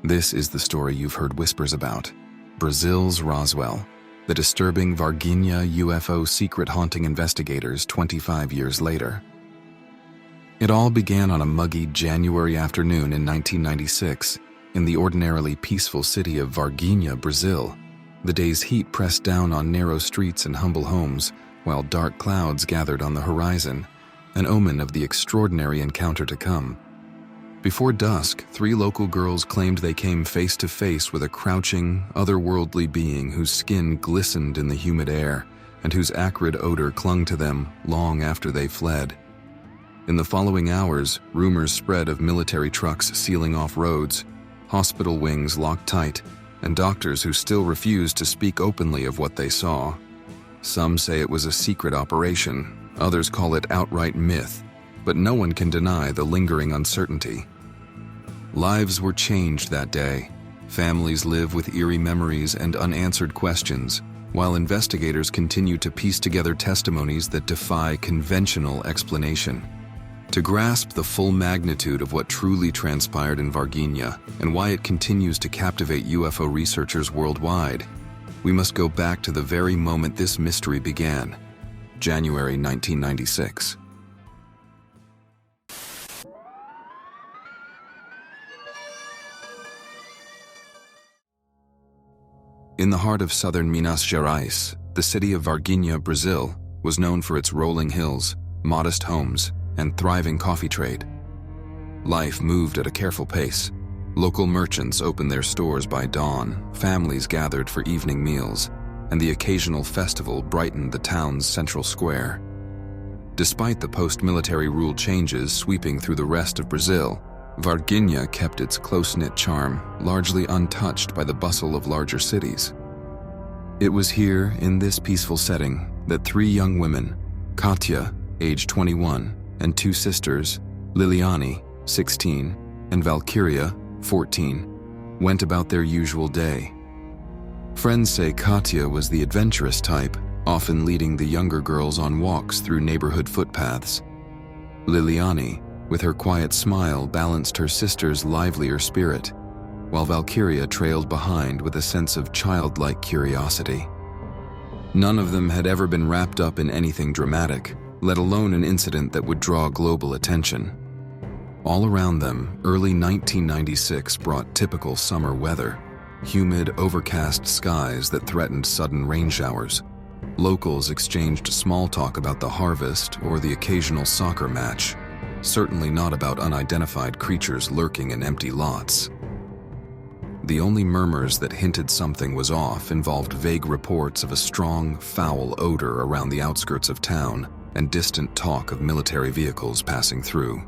This is the story you've heard whispers about. Brazil's Roswell, the disturbing Varginha UFO secret haunting investigators 25 years later. It all began on a muggy January afternoon in 1996 in the ordinarily peaceful city of Varginha, Brazil. The day's heat pressed down on narrow streets and humble homes, while dark clouds gathered on the horizon, an omen of the extraordinary encounter to come. Before dusk, 3 local girls claimed they came face to face with a crouching, otherworldly being whose skin glistened in the humid air and whose acrid odor clung to them long after they fled. In the following hours, rumors spread of military trucks sealing off roads, hospital wings locked tight, and doctors who still refused to speak openly of what they saw. Some say it was a secret operation, others call it outright myth, but no one can deny the lingering uncertainty. Lives were changed that day. Families live with eerie memories and unanswered questions, while investigators continue to piece together testimonies that defy conventional explanation. To grasp the full magnitude of what truly transpired in Varginha and why it continues to captivate UFO researchers worldwide, we must go back to the very moment this mystery began, January 1996. In the heart of southern Minas Gerais, the city of Varginha, Brazil, was known for its rolling hills, modest homes, and thriving coffee trade. Life moved at a careful pace. Local merchants opened their stores by dawn, families gathered for evening meals, and the occasional festival brightened the town's central square. Despite the post-military rule changes sweeping through the rest of Brazil, Varginha kept its close-knit charm, largely untouched by the bustle of larger cities. It was here, in this peaceful setting, that 3 young women, Katia, age 21, and 2 sisters, Liliani, 16, and Valkyria, 14, went about their usual day. Friends say Katia was the adventurous type, often leading the younger girls on walks through neighborhood footpaths. Liliani, with her quiet smile, balanced her sister's livelier spirit, while Valkyria trailed behind with a sense of childlike curiosity. None of them had ever been wrapped up in anything dramatic, let alone an incident that would draw global attention. All around them, early 1996 brought typical summer weather, humid, overcast skies that threatened sudden rain showers. Locals exchanged small talk about the harvest or the occasional soccer match, certainly not about unidentified creatures lurking in empty lots. The only murmurs that hinted something was off involved vague reports of a strong, foul odor around the outskirts of town and distant talk of military vehicles passing through.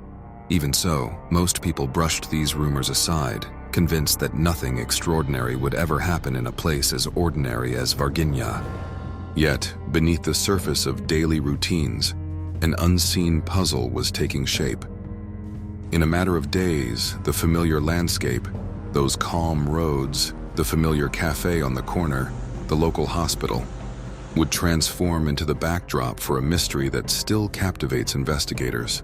Even so, most people brushed these rumors aside, convinced that nothing extraordinary would ever happen in a place as ordinary as Varginha. Yet, beneath the surface of daily routines, an unseen puzzle was taking shape. In a matter of days, the familiar landscape, those calm roads, the familiar cafe on the corner, the local hospital, would transform into the backdrop for a mystery that still captivates investigators.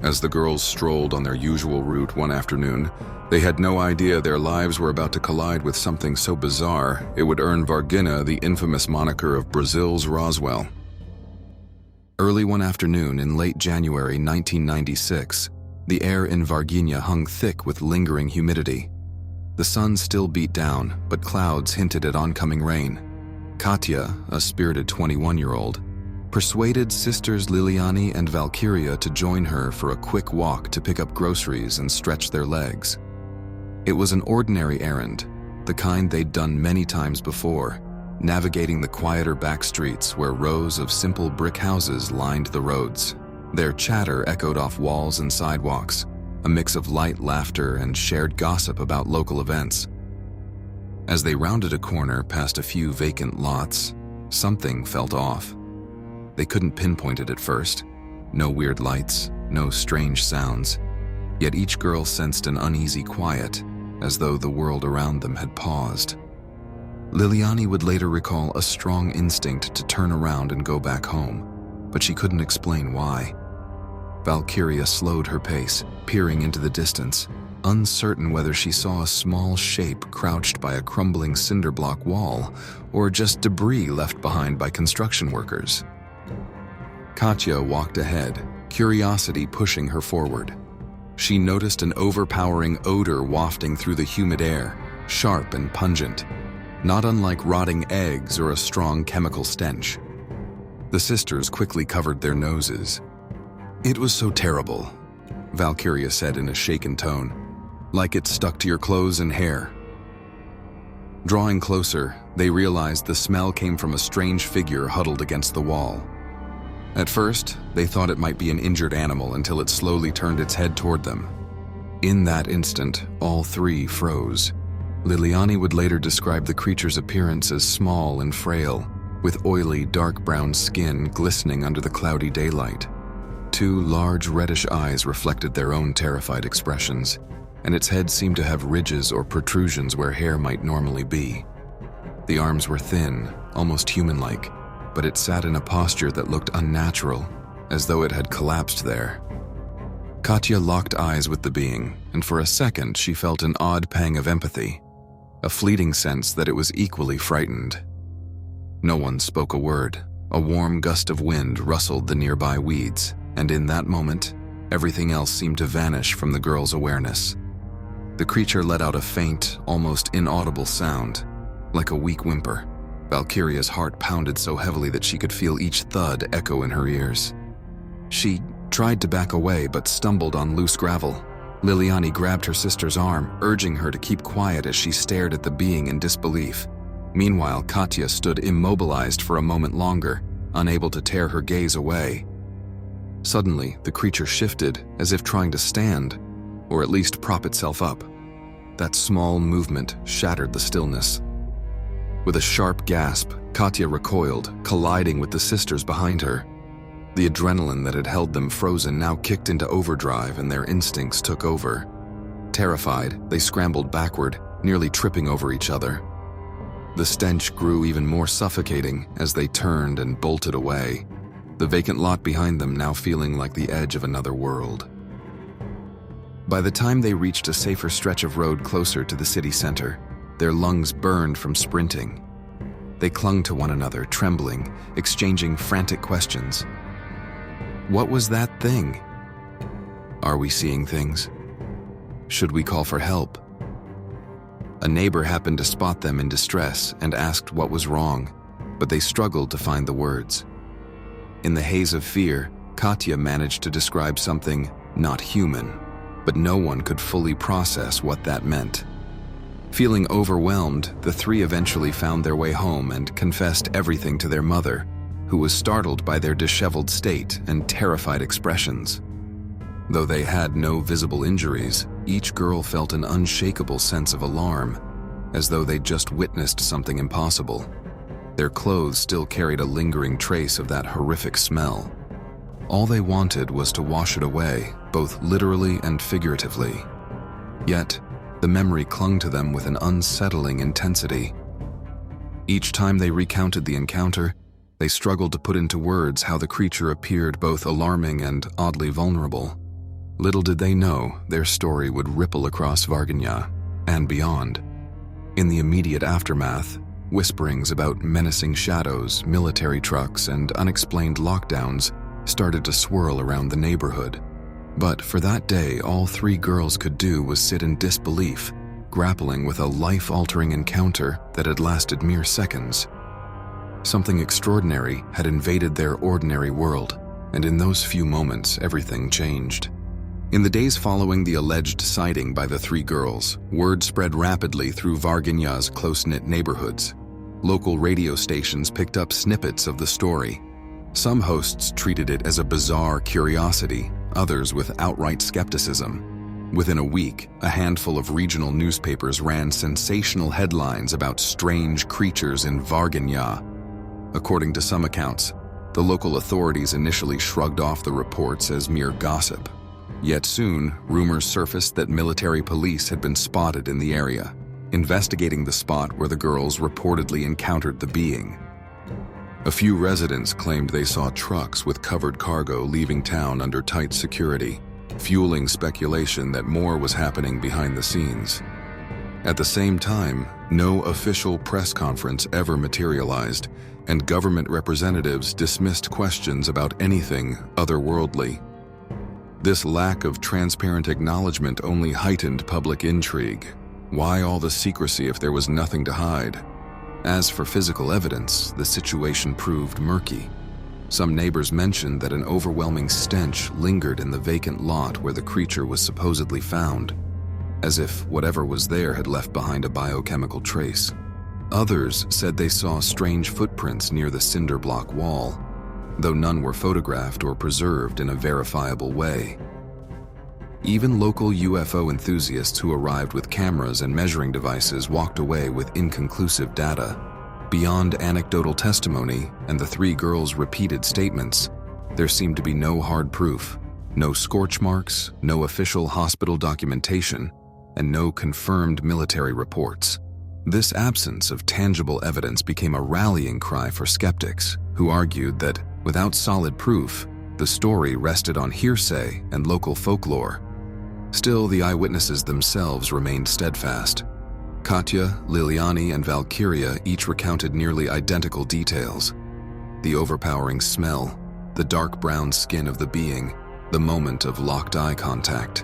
As the girls strolled on their usual route one afternoon, they had no idea their lives were about to collide with something so bizarre it would earn Varginha the infamous moniker of Brazil's Roswell. Early one afternoon in late January 1996, the air in Varginha hung thick with lingering humidity. The sun still beat down, but clouds hinted at oncoming rain. Katia, a spirited 21-year-old, persuaded sisters Liliani and Valkyria to join her for a quick walk to pick up groceries and stretch their legs. It was an ordinary errand, the kind they'd done many times before, navigating the quieter back streets where rows of simple brick houses lined the roads. Their chatter echoed off walls and sidewalks, a mix of light laughter and shared gossip about local events. As they rounded a corner past a few vacant lots, something felt off. They couldn't pinpoint it at first. No weird lights, no strange sounds. Yet each girl sensed an uneasy quiet, as though the world around them had paused. Liliani would later recall a strong instinct to turn around and go back home, but she couldn't explain why. Valkyria slowed her pace, peering into the distance, uncertain whether she saw a small shape crouched by a crumbling cinder block wall or just debris left behind by construction workers. Katya walked ahead, curiosity pushing her forward. She noticed an overpowering odor wafting through the humid air, sharp and pungent, not unlike rotting eggs or a strong chemical stench. The sisters quickly covered their noses. "It was so terrible," Valkyria said in a shaken tone, "like it stuck to your clothes and hair." Drawing closer, they realized the smell came from a strange figure huddled against the wall. At first, they thought it might be an injured animal until it slowly turned its head toward them. In that instant, all three froze. Liliani would later describe the creature's appearance as small and frail, with oily, dark brown skin glistening under the cloudy daylight. Two large reddish eyes reflected their own terrified expressions, and its head seemed to have ridges or protrusions where hair might normally be. The arms were thin, almost human-like, but it sat in a posture that looked unnatural, as though it had collapsed there. Katya locked eyes with the being, and for a second she felt an odd pang of empathy, a fleeting sense that it was equally frightened. No one spoke a word. A warm gust of wind rustled the nearby weeds, and in that moment, everything else seemed to vanish from the girl's awareness. The creature let out a faint, almost inaudible sound, like a weak whimper. Valkyria's heart pounded so heavily that she could feel each thud echo in her ears. She tried to back away but stumbled on loose gravel. Liliani grabbed her sister's arm, urging her to keep quiet as she stared at the being in disbelief. Meanwhile, Katya stood immobilized for a moment longer, unable to tear her gaze away. Suddenly, the creature shifted, as if trying to stand, or at least prop itself up. That small movement shattered the stillness. With a sharp gasp, Katya recoiled, colliding with the sisters behind her. The adrenaline that had held them frozen now kicked into overdrive and their instincts took over. Terrified, they scrambled backward, nearly tripping over each other. The stench grew even more suffocating as they turned and bolted away, the vacant lot behind them now feeling like the edge of another world. By the time they reached a safer stretch of road closer to the city center, their lungs burned from sprinting. They clung to one another, trembling, exchanging frantic questions. What was that thing? Are we seeing things? Should we call for help? A neighbor happened to spot them in distress and asked what was wrong, but they struggled to find the words. In the haze of fear, Katya managed to describe something not human, but no one could fully process what that meant. Feeling overwhelmed, the three eventually found their way home and confessed everything to their mother, who was startled by their disheveled state and terrified expressions. Though they had no visible injuries, each girl felt an unshakable sense of alarm, as though they'd just witnessed something impossible. Their clothes still carried a lingering trace of that horrific smell. All they wanted was to wash it away, both literally and figuratively. Yet, the memory clung to them with an unsettling intensity. Each time they recounted the encounter, they struggled to put into words how the creature appeared both alarming and oddly vulnerable. Little did they know their story would ripple across Varginia and beyond. In the immediate aftermath, whisperings about menacing shadows, military trucks, and unexplained lockdowns started to swirl around the neighborhood. But for that day, all three girls could do was sit in disbelief, grappling with a life-altering encounter that had lasted mere seconds. Something extraordinary had invaded their ordinary world, and in those few moments, everything changed. In the days following the alleged sighting by the three girls, word spread rapidly through Varginia's close-knit neighborhoods. Local radio stations picked up snippets of the story. Some hosts treated it as a bizarre curiosity, others with outright skepticism. Within a week, a handful of regional newspapers ran sensational headlines about strange creatures in Varginia. According to some accounts, the local authorities initially shrugged off the reports as mere gossip. Yet soon, rumors surfaced that military police had been spotted in the area, investigating the spot where the girls reportedly encountered the being. A few residents claimed they saw trucks with covered cargo leaving town under tight security, fueling speculation that more was happening behind the scenes. At the same time, no official press conference ever materialized, and government representatives dismissed questions about anything otherworldly. This lack of transparent acknowledgement only heightened public intrigue. Why all the secrecy if there was nothing to hide? As for physical evidence, the situation proved murky. Some neighbors mentioned that an overwhelming stench lingered in the vacant lot where the creature was supposedly found, as if whatever was there had left behind a biochemical trace. Others said they saw strange footprints near the cinder block wall, though none were photographed or preserved in a verifiable way. Even local UFO enthusiasts who arrived with cameras and measuring devices walked away with inconclusive data. Beyond anecdotal testimony and the three girls' repeated statements, there seemed to be no hard proof, no scorch marks, no official hospital documentation, and no confirmed military reports. This absence of tangible evidence became a rallying cry for skeptics, who argued that, without solid proof, the story rested on hearsay and local folklore. Still, the eyewitnesses themselves remained steadfast. Katya, Liliani, and Valkyria each recounted nearly identical details. The overpowering smell, the dark brown skin of the being, the moment of locked eye contact.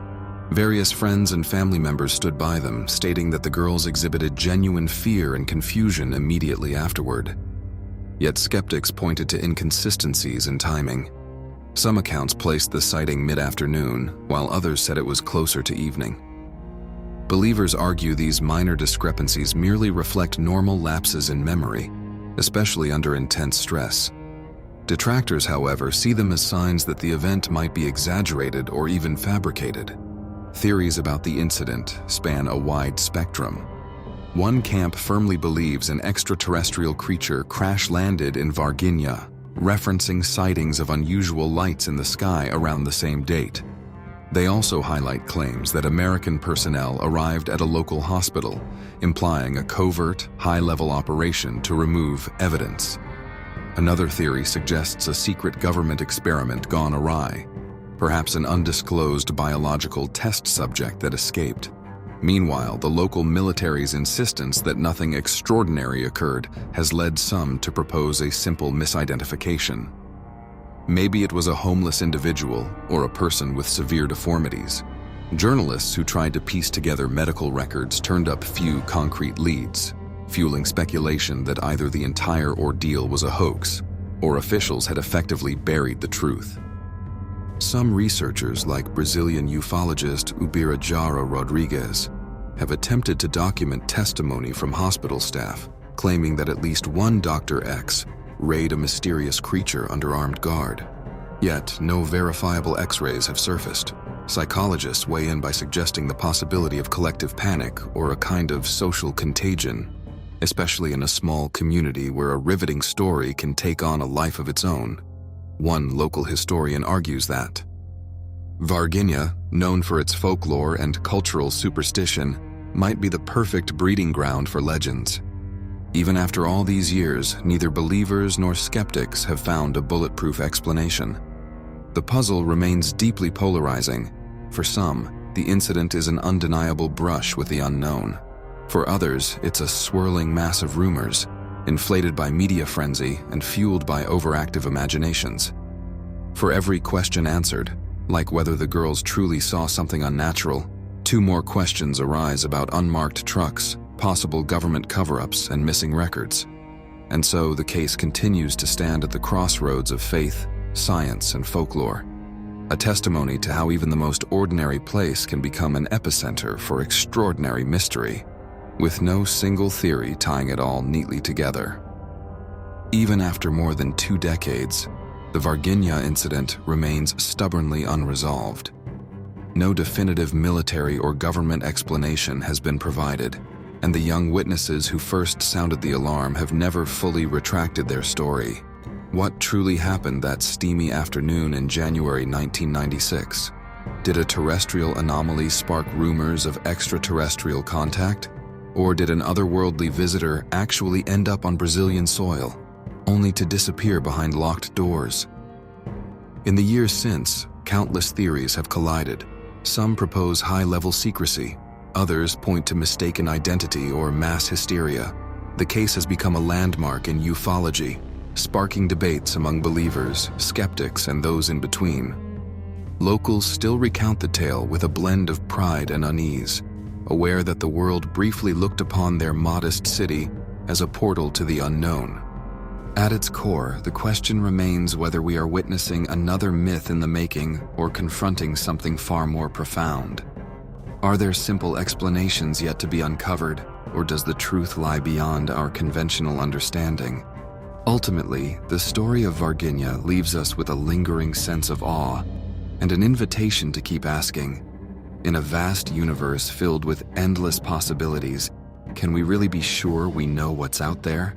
Various friends and family members stood by them, stating that the girls exhibited genuine fear and confusion immediately afterward. Yet skeptics pointed to inconsistencies in timing. Some accounts placed the sighting mid-afternoon, while others said it was closer to evening. Believers argue these minor discrepancies merely reflect normal lapses in memory, especially under intense stress. Detractors, however, see them as signs that the event might be exaggerated or even fabricated. Theories about the incident span a wide spectrum. One camp firmly believes an extraterrestrial creature crash-landed in Varginia, referencing sightings of unusual lights in the sky around the same date. They also highlight claims that American personnel arrived at a local hospital, implying a covert, high-level operation to remove evidence. Another theory suggests a secret government experiment gone awry, perhaps an undisclosed biological test subject that escaped. Meanwhile, the local military's insistence that nothing extraordinary occurred has led some to propose a simple misidentification. Maybe it was a homeless individual or a person with severe deformities. Journalists who tried to piece together medical records turned up few concrete leads, fueling speculation that either the entire ordeal was a hoax or officials had effectively buried the truth. Some researchers, like Brazilian ufologist Ubirajara Rodrigues, have attempted to document testimony from hospital staff, claiming that at least one Dr. X rayed a mysterious creature under armed guard. Yet, no verifiable X-rays have surfaced. Psychologists weigh in by suggesting the possibility of collective panic or a kind of social contagion, especially in a small community where a riveting story can take on a life of its own. One local historian argues that Varginia, known for its folklore and cultural superstition, might be the perfect breeding ground for legends. Even after all these years, neither believers nor skeptics have found a bulletproof explanation. The puzzle remains deeply polarizing. For some, the incident is an undeniable brush with the unknown. For others, it's a swirling mass of rumors, inflated by media frenzy and fueled by overactive imaginations. For every question answered, like whether the girls truly saw something unnatural, two more questions arise about unmarked trucks, possible government cover-ups, and missing records. And so the case continues to stand at the crossroads of faith, science, and folklore, a testimony to how even the most ordinary place can become an epicenter for extraordinary mystery, with no single theory tying it all neatly together. Even after more than 2 decades, the Varginia incident remains stubbornly unresolved. No definitive military or government explanation has been provided, and the young witnesses who first sounded the alarm have never fully retracted their story. What truly happened that steamy afternoon in January 1996? Did a terrestrial anomaly spark rumors of extraterrestrial contact? Or did an otherworldly visitor actually end up on Brazilian soil, only to disappear behind locked doors? In the years since, countless theories have collided. Some propose high-level secrecy, others point to mistaken identity or mass hysteria. The case has become a landmark in ufology, sparking debates among believers, skeptics, and those in between. Locals still recount the tale with a blend of pride and unease, aware that the world briefly looked upon their modest city as a portal to the unknown. At its core, the question remains whether we are witnessing another myth in the making or confronting something far more profound. Are there simple explanations yet to be uncovered, or does the truth lie beyond our conventional understanding? Ultimately, the story of Varginia leaves us with a lingering sense of awe and an invitation to keep asking, in a vast universe filled with endless possibilities, can we really be sure we know what's out there?